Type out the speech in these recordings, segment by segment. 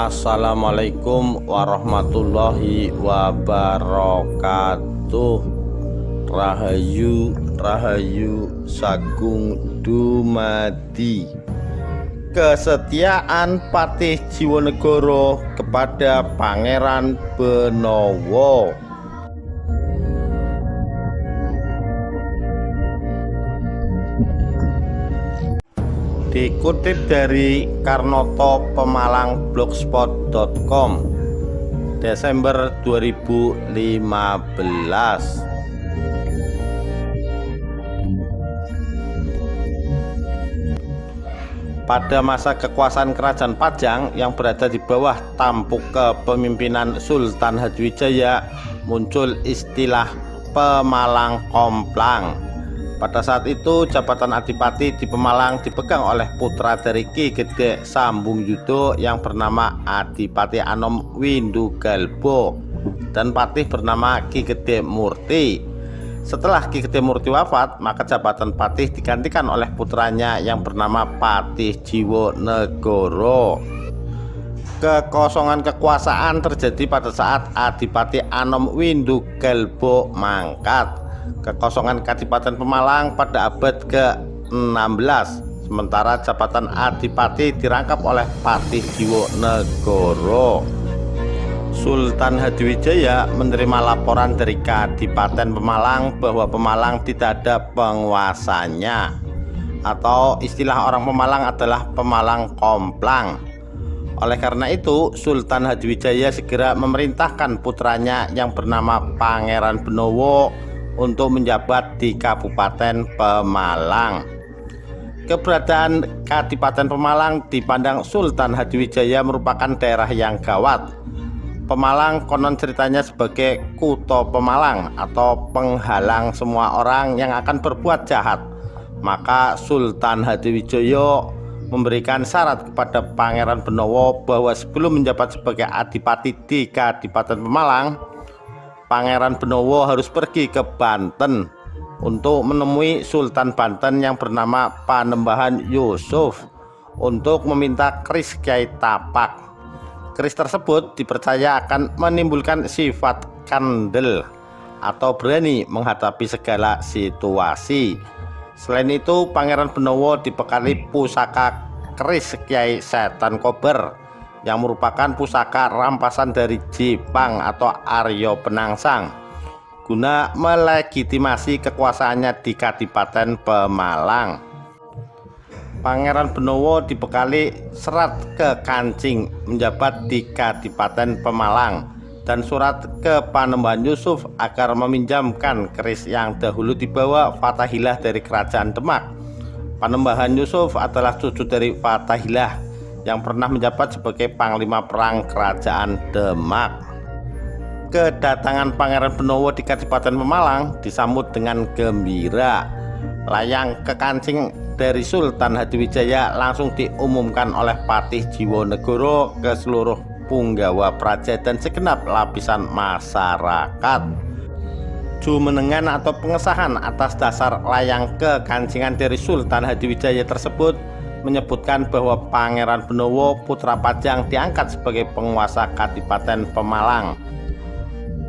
Assalamualaikum warahmatullahi wabarakatuh. Rahayu Rahayu Sagung dumadi. Kesetiaan Patih Jiwanegara kepada Pangeran Benawa. Dikutip dari Karnoto Pemalang blogspot.com Desember 2015. Pada masa kekuasaan Kerajaan Pajang yang berada di bawah tampuk kepemimpinan Sultan Hadiwijaya, muncul istilah Pemalang Komplang. Pada saat itu jabatan Adipati di Pemalang dipegang oleh putra dari Ki Gede Sambung-Yudha yang bernama Adipati Anom Windugalba dan patih bernama Ki Gede Murti. Setelah Ki Gede Murti wafat, maka jabatan patih digantikan oleh putranya yang bernama Patih Jiwanegara. Kekosongan kekuasaan terjadi pada saat Adipati Anom Windugalba mangkat. Kekosongan Kadipaten Pemalang pada abad ke-16, sementara jabatan Adipati dirangkap oleh Patih Jiwanegara. Sultan Hadiwijaya menerima laporan dari Kadipaten Pemalang bahwa Pemalang tidak ada penguasanya, atau istilah orang Pemalang adalah Pemalang Komplang. Oleh karena itu, Sultan Hadiwijaya segera memerintahkan putranya yang bernama Pangeran Benawa untuk menjabat di Kabupaten Pemalang. Keberadaan Kadipaten Pemalang dipandang Sultan Hadiwijaya merupakan daerah yang gawat. Pemalang konon ceritanya sebagai Kuto Pemalang atau penghalang semua orang yang akan berbuat jahat. Maka Sultan Hadiwijaya memberikan syarat kepada Pangeran Benawa bahwa sebelum menjabat sebagai Adipati di Kadipaten Pemalang, Pangeran Benawa harus pergi ke Banten untuk menemui Sultan Banten yang bernama Panembahan Yusuf untuk meminta keris Kyai Tapak. Keris tersebut dipercaya akan menimbulkan sifat kandel atau berani menghadapi segala situasi. Selain itu, Pangeran Benawa dibekali pusaka keris Kyai Setan Kober yang merupakan pusaka rampasan dari Jepang atau Arya Penangsang guna melegitimasi kekuasaannya di Kadipaten Pemalang. Pangeran Benawa dibekali serat ke Kancing menjabat di Kadipaten Pemalang dan surat ke Panembahan Yusuf agar meminjamkan keris yang dahulu dibawa Fathahilah dari Kerajaan Demak. Panembahan Yusuf adalah cucu dari Fathahilah yang pernah menjabat sebagai Panglima Perang Kerajaan Demak. Kedatangan Pangeran Benawa di Kadipaten Pemalang disambut dengan gembira. Layang ke Kancing dari Sultan Hadiwijaya langsung diumumkan oleh Patih Jiwanegara ke seluruh punggawa praja dan segenap lapisan masyarakat. Jumenengan atau pengesahan atas dasar layang ke Kancingan dari Sultan Hadiwijaya tersebut menyebutkan bahwa Pangeran Benawa putra Pajang diangkat sebagai penguasa Kadipaten Pemalang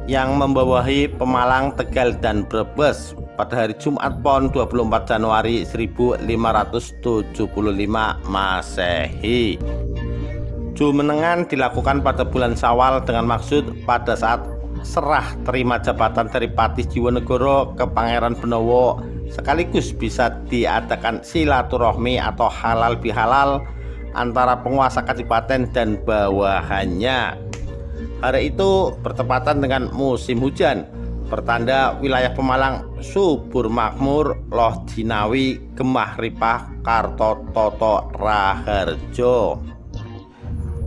yang membawahi Pemalang, Tegal, dan Brebes pada hari Jumat Pon 24 Januari 1575 Masehi. Jumenengan dilakukan pada bulan Syawal dengan maksud pada saat serah terima jabatan dari Patih Jiwanegara ke Pangeran Benawa sekaligus bisa diadakan silaturahmi atau halal bihalal antara penguasa kadipaten dan bawahannya. Hari itu bertepatan dengan musim hujan, pertanda wilayah Pemalang subur makmur, loh jinawi, gemah ripah, karto toto raharjo.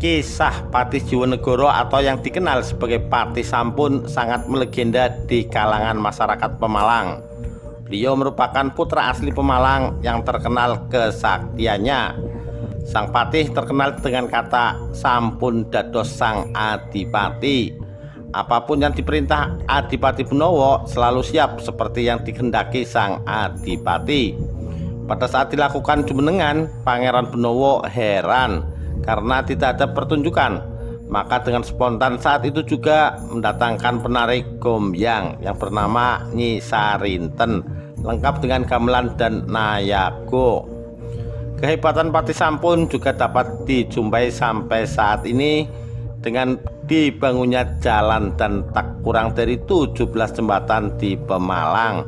Kisah Patih Jiwanegara atau yang dikenal sebagai Patih Sampun sangat melegenda di kalangan masyarakat Pemalang. Beliau merupakan putra asli Pemalang yang terkenal kesaktiannya. Sang Patih terkenal dengan kata sampun dados sang Adipati. Apapun yang diperintah Adipati Benawa selalu siap seperti yang dikehendaki sang Adipati. Pada saat dilakukan jumenengan, Pangeran Benawa heran karena tidak ada pertunjukan. Maka dengan spontan saat itu juga mendatangkan penarik gombyang yang bernama Nyi Sarinten, lengkap dengan gamelan dan nayago. Kehebatan Pati Sampun juga dapat dijumpai sampai saat ini dengan dibangunnya jalan dan tak kurang dari 17 jembatan di Pemalang.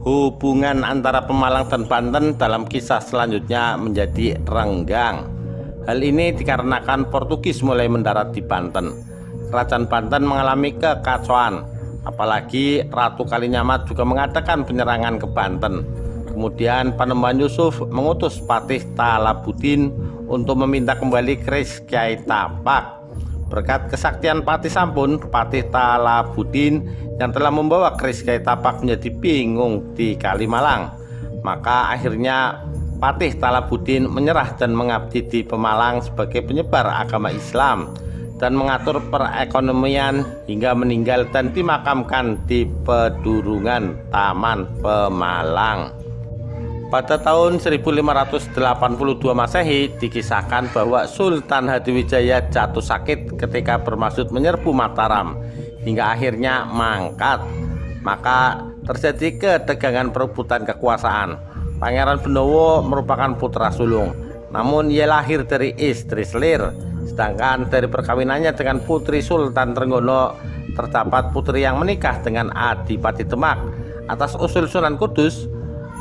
Hubungan antara Pemalang dan Banten dalam kisah selanjutnya menjadi renggang. Hal ini dikarenakan Portugis mulai mendarat di Banten. Kerajaan Banten mengalami kekacauan, apalagi Ratu Kalinyamat juga mengadakan penyerangan ke Banten. Kemudian Panembahan Yusuf mengutus Patih Talabudin untuk meminta kembali keris Kyai Tapak. Berkat kesaktian Patih Sampun, Patih Talabudin yang telah membawa keris Kyai Tapak menjadi bingung di Kalimalang. Maka akhirnya Patih Talabudin menyerah dan mengabdi di Pemalang sebagai penyebar agama Islam dan mengatur perekonomian hingga meninggal dan dimakamkan di Pedurungan Taman Pemalang. Pada tahun 1582 Masehi dikisahkan bahwa Sultan Hadiwijaya jatuh sakit ketika bermaksud menyerbu Mataram hingga akhirnya mangkat. Maka terjadi ketegangan perebutan kekuasaan. Pangeran Benowo merupakan putra sulung, namun ia lahir dari istri selir. Sedangkan dari perkawinannya dengan putri Sultan Trenggono terdapat putri yang menikah dengan Adipati Demak. Atas usul Sunan Kudus,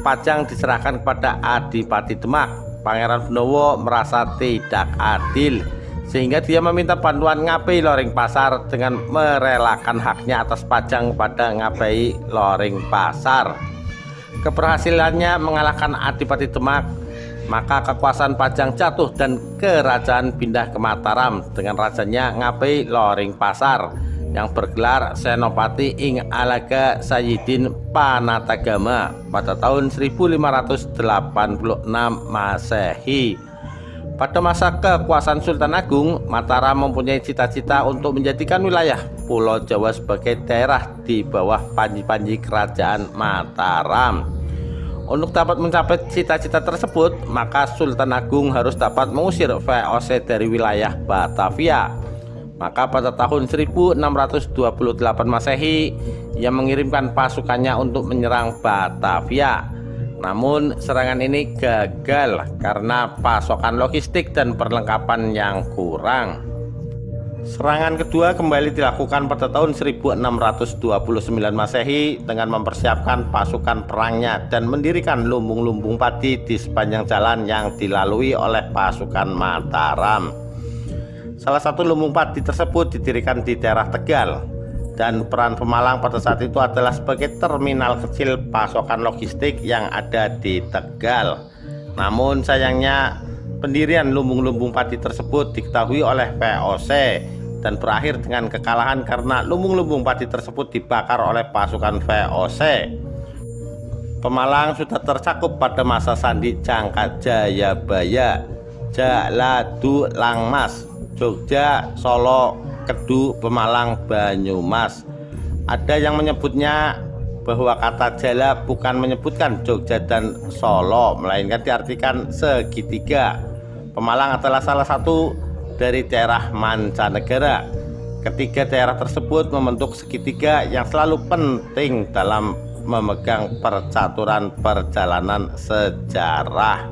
Pajang diserahkan kepada Adipati Demak. Pangeran Benowo merasa tidak adil, sehingga dia meminta bantuan Ngabai Loring Pasar dengan merelakan haknya atas Pajang kepada Ngabai Loring Pasar. Keberhasilannya mengalahkan Adipati Demak, maka kekuasaan Pajang jatuh dan kerajaan pindah ke Mataram dengan rajanya Ngabai Loring Pasar yang bergelar Senopati ing Alaga Sayyidin Panatagama pada tahun 1586 Masehi. Pada masa kekuasaan Sultan Agung, Mataram mempunyai cita-cita untuk menjadikan wilayah Pulau Jawa sebagai daerah di bawah panji-panji kerajaan Mataram. Untuk dapat mencapai cita-cita tersebut, maka Sultan Agung harus dapat mengusir VOC dari wilayah Batavia. Maka pada tahun 1628 Masehi, ia mengirimkan pasukannya untuk menyerang Batavia. Namun serangan ini gagal karena pasokan logistik dan perlengkapan yang kurang. Serangan kedua kembali dilakukan pada tahun 1629 Masehi dengan mempersiapkan pasukan perangnya dan mendirikan lumbung-lumbung padi di sepanjang jalan yang dilalui oleh pasukan Mataram. Salah satu lumbung padi tersebut didirikan di daerah Tegal, dan peran Pemalang pada saat itu adalah sebagai terminal kecil pasokan logistik yang ada di Tegal. Namun sayangnya pendirian lumbung-lumbung padi tersebut diketahui oleh VOC dan berakhir dengan kekalahan karena lumbung-lumbung padi tersebut dibakar oleh pasukan VOC. Pemalang sudah tercakup pada masa Sandi Jangka Jayabaya, Jaladu Langmas, Jogja, Solo, Kedu, Pemalang, Banyumas. Ada yang menyebutnya bahwa kata jala bukan menyebutkan Jogja dan Solo, melainkan diartikan segitiga. Pemalang adalah salah satu dari daerah mancanegara. Ketiga daerah tersebut membentuk segitiga yang selalu penting dalam memegang percaturan perjalanan sejarah.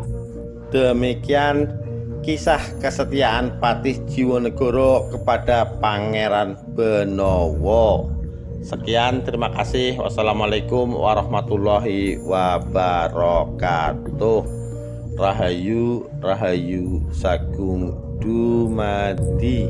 Demikian kisah kesetiaan Patih Jiwonegoro kepada Pangeran Benowo. Sekian, terima kasih. Wassalamualaikum warahmatullahi wabarakatuh. Rahayu, Rahayu Sagung Dumadi.